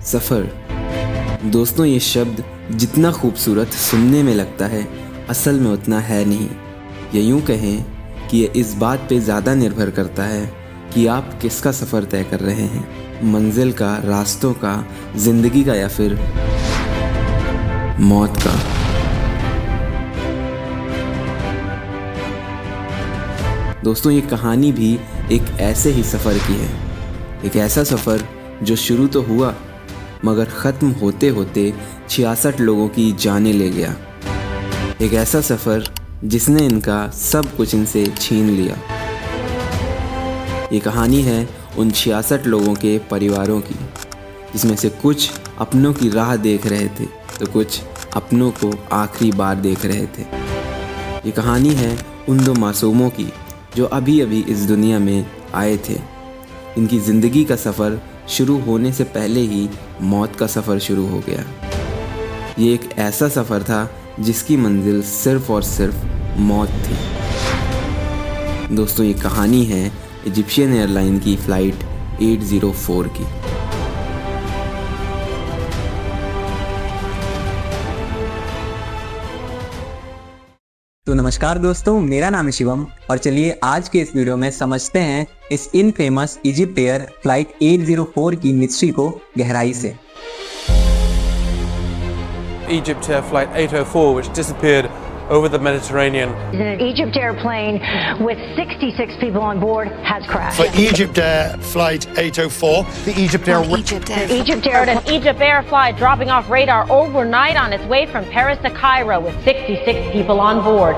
सफ़र। दोस्तों, ये शब्द जितना खूबसूरत सुनने में लगता है, असल में उतना है नहीं। या यूँ कहें कि ये इस बात पे ज़्यादा निर्भर करता है कि आप किसका सफ़र तय कर रहे हैं, मंजिल का, रास्तों का, ज़िंदगी का या फिर मौत का। दोस्तों, ये कहानी भी एक ऐसे ही सफ़र की है। एक ऐसा सफ़र जो शुरू तो हुआ मगर ख़त्म होते होते 66 लोगों की जानें ले गया। एक ऐसा सफ़र जिसने इनका सब कुछ इनसे छीन लिया। ये कहानी है उन 66 लोगों के परिवारों की, जिसमें से कुछ अपनों की राह देख रहे थे तो कुछ अपनों को आखिरी बार देख रहे थे। ये कहानी है उन 2 मासूमों की जो अभी अभी इस दुनिया में आए थे। इनकी ज़िंदगी का सफ़र शुरू होने से पहले ही मौत का सफ़र शुरू हो गया। ये एक ऐसा सफ़र था जिसकी मंजिल सिर्फ़ और सिर्फ मौत थी। दोस्तों, ये कहानी है इजिप्शियन एयरलाइन की फ़्लाइट 804 की। तो नमस्कार दोस्तों, मेरा नाम है शिवम और चलिए आज के इस वीडियो में समझते हैं इस इनफेमस इजिप्ट एयर फ्लाइट 804 की मिस्ट्री को गहराई से। Egypt Air Flight 804, which disappeared over the Mediterranean. An Egypt airplane with 66 people on board has crashed. For Egypt Air Flight 804, the Egypt Air An Egypt Air flight dropping off radar overnight on its way from Paris to Cairo with 66 people on board.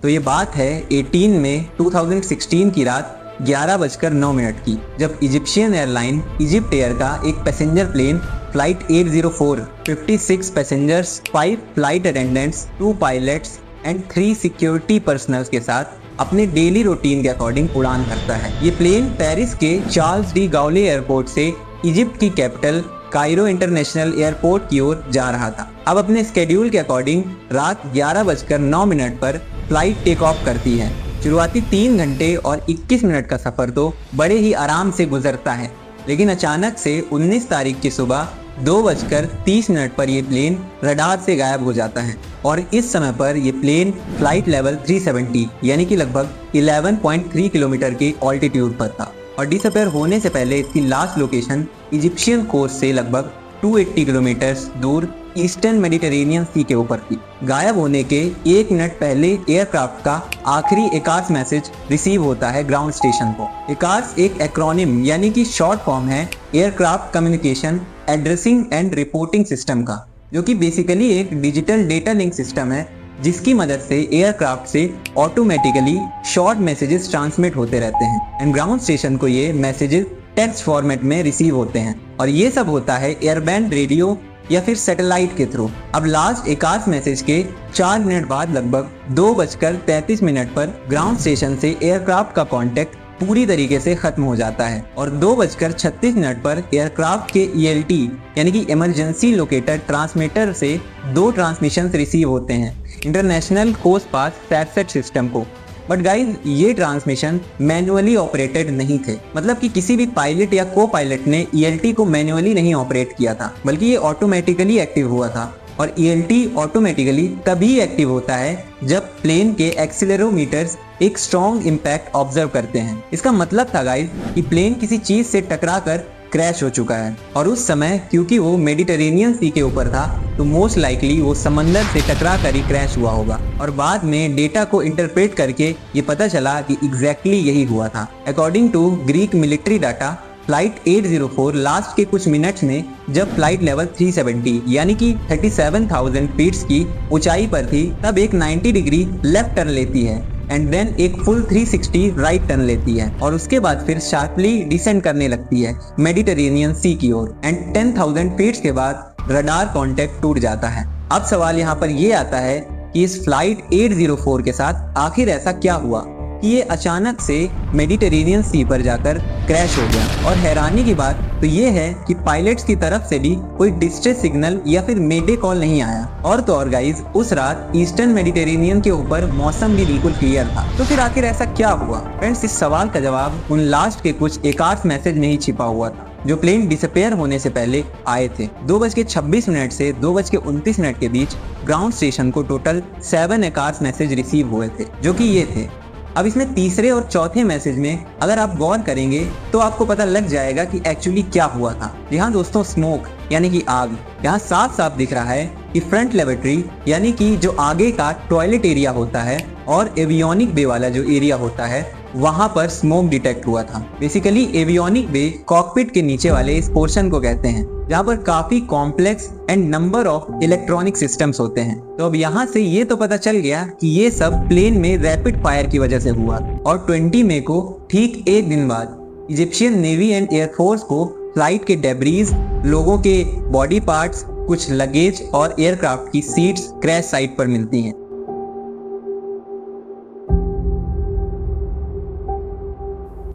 तो ये बात है 18 मई 2016 की रात 11:09 की, जब Egyptian airline Egypt Air का एक passenger plane flight 804 56 passengers, 5 flight attendants, 2 pilots and 3 security personnel के साथ अपने डेली रूटीन के अकॉर्डिंग उड़ान करता है। ये प्लेन पेरिस के चार्ल्स डी गाउले एयरपोर्ट से इजिप्ट की कैपिटल कायरो इंटरनेशनल एयरपोर्ट की ओर जा रहा था। अब अपने स्केड्यूल के अकॉर्डिंग रात 11:09 पर फ्लाइट टेक ऑफ करती है। शुरुआती 3 घंटे और 21 मिनट का सफ़र तो बड़े ही आराम से गुजरता है, लेकिन अचानक से 19 तारीख की सुबह 2:30 पर ये प्लेन रडार से गायब हो जाता है और इस समय पर ये प्लेन फ्लाइट लेवल 370 यानी कि लगभग 11.3 किलोमीटर के ऑल्टीट्यूड पर था और डिसअपेयर होने से पहले इसकी लास्ट लोकेशन इजिप्शियन कोस्ट से लगभग 280 किलोमीटर दूर ईस्टर्न मेडिटेरेनियन सी के ऊपर थी। गायब होने के 1 मिनट पहले एयरक्राफ्ट का आखिरी एकार्स मैसेज रिसीव होता है ग्राउंड स्टेशन को। एकार्स एक एक्रोनिम यानी कि शॉर्ट फॉर्म है aircraft communication addressing and reporting system का, जो कि बेसिकली एक डिजिटल डेटा लिंक सिस्टम है जिसकी मदद से एयरक्राफ्ट से ऑटोमेटिकली शॉर्ट मैसेजेस ट्रांसमिट होते रहते हैं एंड ग्राउंड स्टेशन को ये मैसेजेस टेक्स्ट फॉर्मेट में रिसीव होते हैं और ये सब होता है एयरबैंड रेडियो या फिर सैटेलाइट के थ्रू। अब लास्ट एकार्स मैसेज के 4 मिनट बाद लगभग 2:33 पर ग्राउंड स्टेशन से एयरक्राफ्ट का कांटेक्ट पूरी तरीके से खत्म हो जाता है और 2:36 पर एयरक्राफ्ट के ELT यानी कि इमरजेंसी लोकेटर ट्रांसमीटर से 2 ट्रांसमिशंस रिसीव होते हैं इंटरनेशनल कोस्ट पाथ सैटसेट सिस्टम को। बट गाइज, ये ट्रांसमिशन मैन्युअली ऑपरेटेड नहीं थे, मतलब कि किसी भी पायलट या को पायलट ने ELT को मैन्युअली नहीं ऑपरेट किया था, बल्कि ये ऑटोमेटिकली एक्टिव हुआ था और ELT ऑटोमेटिकली तभी एक्टिव होता है जब प्लेन के एक्सीलरोमीटर्स एक स्ट्रॉन्ग इम्पैक्ट ऑब्जर्व करते हैं। इसका मतलब था गाइज कि प्लेन किसी चीज से टकराकर क्रैश हो चुका है और उस समय क्योंकि वो मेडिटेरेनियन सी के ऊपर था तो मोस्ट लाइकली वो समंदर से टकरा कर ही क्रैश हुआ होगा और बाद में डेटा को इंटरप्रेट करके ये पता चला कि एग्जैक्टली यही हुआ था। According to Greek military data, flight 804 last के कुछ मिनट्स में जब फ्लाइट लेवल 370 यानी कि 37,000 फीट्स की ऊंचाई पर थी, तब एक 90 डिग्री लेफ्ट टर्न लेती है एंड देन एक फुल 360 राइट टर्न लेती है और उसके बाद फिर शार्पली डिसेंड करने लगती है मेडिटेरेनियन सी की ओर एंड 10,000 फीट्स के बाद रडार कांटेक्ट टूट जाता है। अब सवाल यहाँ पर ये आता है कि इस फ्लाइट 804 के साथ आखिर ऐसा क्या हुआ कि ये अचानक से मेडिटेरेनियन सी पर जाकर क्रैश हो गया। और हैरानी की बात तो ये है कि पायलट्स की तरफ से भी कोई डिस्ट्रेस सिग्नल या फिर मेडे कॉल नहीं आया। और तो और गाइज, उस रात ईस्टर्न मेडिटेरेनियन के ऊपर मौसम भी बिल्कुल क्लियर था। तो फिर आखिर ऐसा क्या हुआ? फ्रेंड्स, इस सवाल का जवाब उन लास्ट के कुछ एकार्स मैसेज में ही छिपा हुआ था जो प्लेन डिसअपेयर होने से पहले आए थे। 2:26 से 2:29 के बीच ग्राउंड स्टेशन को टोटल 7 एकार्स मैसेज रिसीव हुए थे, जो कि ये थे। अब इसमें तीसरे और चौथे मैसेज में अगर आप गौर करेंगे तो आपको पता लग जाएगा कि एक्चुअली क्या हुआ था। यहाँ दोस्तों स्मोक यानी कि आग, यहाँ साफ साफ दिख रहा है कि फ्रंट लेबोरेटरी यानी कि जो आगे का टॉयलेट एरिया होता है और एवियोनिक बे वाला जो एरिया होता है वहां पर स्मोक डिटेक्ट हुआ था। बेसिकली एवियोनिक बे कॉकपिट के नीचे वाले इस पोर्शन को कहते हैं जहां पर काफी complex and number of electronic systems होते हैं। तो अब यहाँ से ये तो पता चल गया कि ये सब प्लेन में रैपिड फायर की वजह से हुआ। और 20 मई को ठीक एक दिन बाद इजिप्शियन नेवी एंड एयरफोर्स को फ्लाइट के डेब्रीज, लोगों के बॉडी पार्ट्स, कुछ लगेज और एयरक्राफ्ट की सीट्स क्रैश साइट पर मिलती हैं।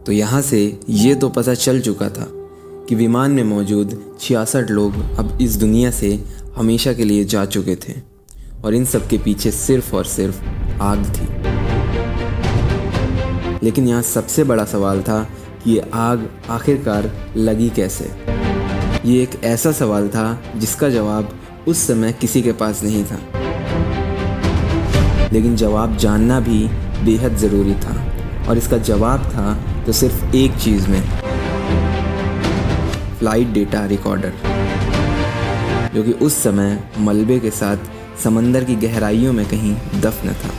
तो यहाँ से ये तो पता चल चुका था कि विमान में मौजूद 66 लोग अब इस दुनिया से हमेशा के लिए जा चुके थे और इन सब के पीछे सिर्फ और सिर्फ आग थी। लेकिन यहाँ सबसे बड़ा सवाल था कि ये आग आखिरकार लगी कैसे। ये एक ऐसा सवाल था जिसका जवाब उस समय किसी के पास नहीं था, लेकिन जवाब जानना भी बेहद ज़रूरी था। और इसका जवाब था तो सिर्फ एक चीज़ में, फ्लाइट डेटा रिकॉर्डर, जो कि उस समय मलबे के साथ समंदर की गहराइयों में कहीं दफन था।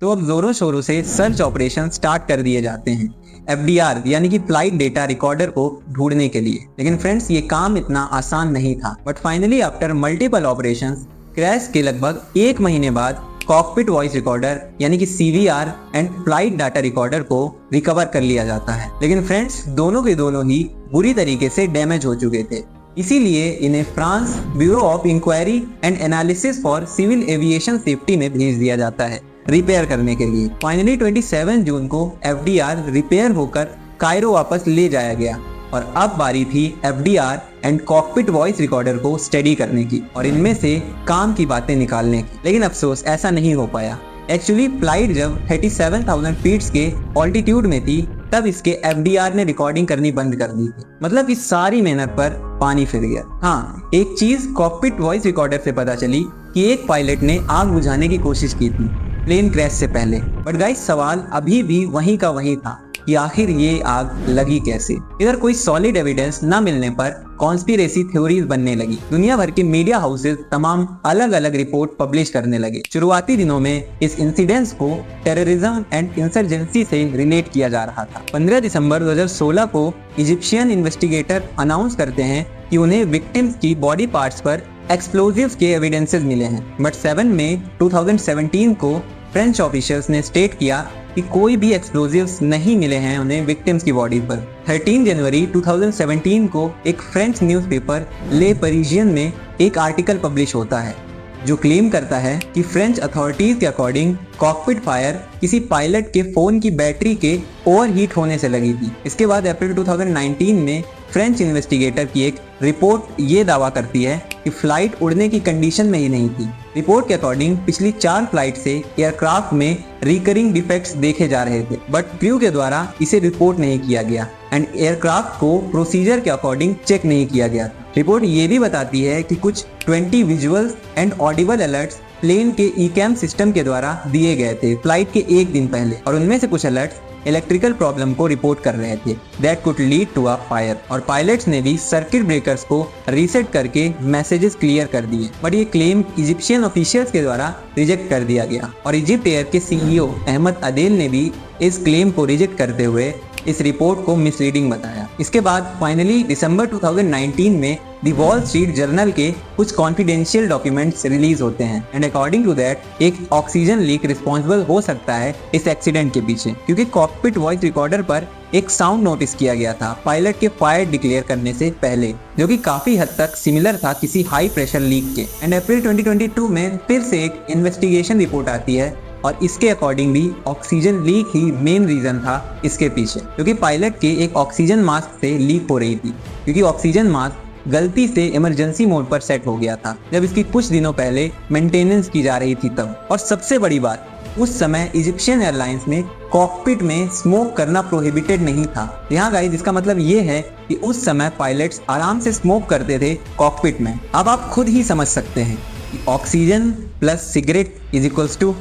तो अब जोरों शोरों से सर्च ऑपरेशन स्टार्ट कर दिए जाते हैं FDR यानी कि फ्लाइट डेटा रिकॉर्डर को ढूंढने के लिए। लेकिन फ्रेंड्स, ये काम इतना आसान नहीं था। But finally after multiple operations, crash के लगभग 1 महीने बाद कॉकपिट वॉइस रिकॉर्डर यानी कि CVR and flight data recorder को रिकवर कर लिया जाता है। लेकिन फ्रेंड्स, दोनों के दोनों ही बुरी तरीके से डैमेज हो चुके थे। इसीलिए इन्हें France bureau of inquiry and analysis for civil aviation safety में भेज दिया जाता है रिपेयर करने के लिए। फाइनली 27 जून को FDR रिपेयर होकर कायरो वापस ले जाया गया और अब बारी थी FDR and cockpit voice recorder को स्टडी करने की और इनमें से काम की बातें निकालने की। लेकिन अफसोस ऐसा नहीं हो पाया। एक्चुअली फ्लाइट जब 37,000 फीट के ऑल्टीट्यूड में थी तब इसके FDR ने रिकॉर्डिंग करनी बंद कर दी थी। मतलब इस सारी मेहनत पर पानी फिर गया। हाँ, एक चीज कॉकपिट वॉइस रिकॉर्डर से पता चली कि एक पायलट ने आग बुझाने की कोशिश की थी प्लेन क्रैश से पहले। बट गाइस, सवाल अभी भी वहीं का वहीं था कि आखिर ये आग लगी कैसे। इधर कोई सॉलिड एविडेंस न मिलने पर कॉन्स्पिरेसी थ्योरीज बनने लगी। दुनिया भर के मीडिया हाउसेज तमाम अलग अलग रिपोर्ट पब्लिश करने लगे। शुरुआती दिनों में इस इंसिडेंस को टेररिज्म एंड इंसर्जेंसी से रिलेट किया जा रहा था। 15 दिसंबर 2016 को इजिप्शियन इन्वेस्टिगेटर अनाउंस करते हैं कि उन्हें विक्टिम्स की बॉडी पार्ट्स पर एक्सप्लोजिव्स के एविडेंसेस मिले हैं। बट 7 मई 2017 को फ्रेंच ऑफिशियल्स ने स्टेट किया कि कोई भी एक्सप्लोजिव्स नहीं मिले हैं उन्हें विक्टिम्स की बॉडी पर। 13 जनवरी 2017 को एक फ्रेंच न्यूज़पेपर ले पेरिजियन में एक आर्टिकल पब्लिश होता है जो क्लेम करता है कि फ्रेंच अथॉरिटीज के अकॉर्डिंग कॉकपिट फायर किसी पायलट के फोन की बैटरी के ओवरहीट होने से लगी थी। इसके बाद अप्रैल 2019 में फ्रेंच इन्वेस्टिगेटर की एक रिपोर्ट ये दावा करती है कि फ्लाइट उड़ने की कंडीशन में ही नहीं थी। रिपोर्ट के अकॉर्डिंग पिछली 4 फ्लाइट से एयरक्राफ्ट में रिकरिंग डिफेक्ट्स देखे जा रहे थे, बट क्रू के द्वारा इसे रिपोर्ट नहीं किया गया एंड एयरक्राफ्ट को प्रोसीजर के अकॉर्डिंग चेक नहीं किया गया। रिपोर्ट ये भी बताती है कि कुछ 20 visuals and audible alerts plane के ईकैम सिस्टम के द्वारा दिए गए थे फ्लाइट के एक दिन पहले, और उनमें से कुछ अलर्ट्स इलेक्ट्रिकल प्रॉब्लम को रिपोर्ट कर रहे थे that could lead to a fire, और पायलट्स ने भी सर्किट ब्रेकर्स को रीसेट करके मैसेजेस क्लियर कर दिए। बट ये क्लेम इजिप्शियन ऑफिशियल्स के द्वारा रिजेक्ट कर दिया गया और इजिप्ट एयर के CEO अहमद अदेल ने भी इस क्लेम को रिजेक्ट करते हुए इस रिपोर्ट को मिसलीडिंग बताया। इसके बाद फाइनली दिसंबर 2019 में द वॉल स्ट्रीट जर्नल के कुछ कॉन्फिडेंशियल डॉक्यूमेंट्स रिलीज होते हैं एंड अकॉर्डिंग टू दैट एक ऑक्सीजन लीक रिस्पॉन्सिबल हो सकता है इस एक्सीडेंट के पीछे, क्योंकि कॉकपिट वॉइस रिकॉर्डर पर एक साउंड नोटिस किया गया था पायलट के फायर डिक्लेयर करने से पहले, जो कि काफी हद तक सिमिलर था किसी हाई प्रेशर लीक के। एंड अप्रैल 2022 में फिर से एक इन्वेस्टिगेशन रिपोर्ट आती है और इसके अकॉर्डिंग भी ऑक्सीजन लीक ही मेन रीजन था इसके पीछे, क्योंकि पायलट के एक ऑक्सीजन मास्क से लीक हो रही थी, क्योंकि ऑक्सीजन मास्क गलती से इमरजेंसी मोड पर सेट हो गया था जब इसकी कुछ दिनों पहले मेंटेनेंस की जा रही थी तब। और सबसे बड़ी बात, उस समय इजिप्शियन एयरलाइंस में कॉकपिट में स्मोक करना प्रोहिबिटेड नहीं था। यहाँ गाइस इसका मतलब ये है कि उस समय पायलट्स आराम से स्मोक करते थे कॉकपिट में। अब आप खुद ही समझ सकते हैं कि oxygen plus cigarette is equals to.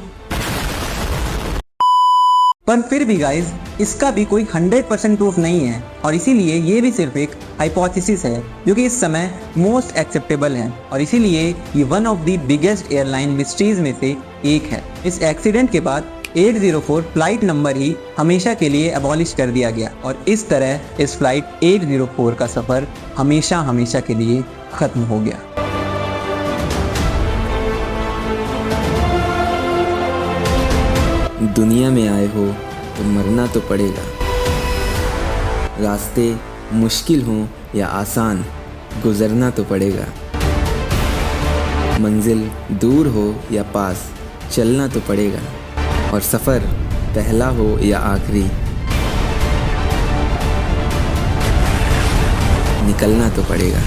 पर फिर भी गाइज इसका भी कोई 100% प्रूफ नहीं है और इसीलिए ये भी सिर्फ एक हाइपोथेसिस है जो कि इस समय मोस्ट एक्सेप्टेबल है और इसीलिए ये one of the biggest airline mysteries में से एक है। इस एक्सीडेंट के बाद 804 फ्लाइट नंबर ही हमेशा के लिए अबॉलिश कर दिया गया और इस तरह इस फ्लाइट 804 का सफ़र हमेशा के लिए ख़त्म हो गया। दुनिया में आए हो तो मरना तो पड़ेगा। रास्ते मुश्किल हों या आसान, गुजरना तो पड़ेगा। मंजिल दूर हो या पास, चलना तो पड़ेगा। और सफ़र पहला हो या आखिरी, निकलना तो पड़ेगा।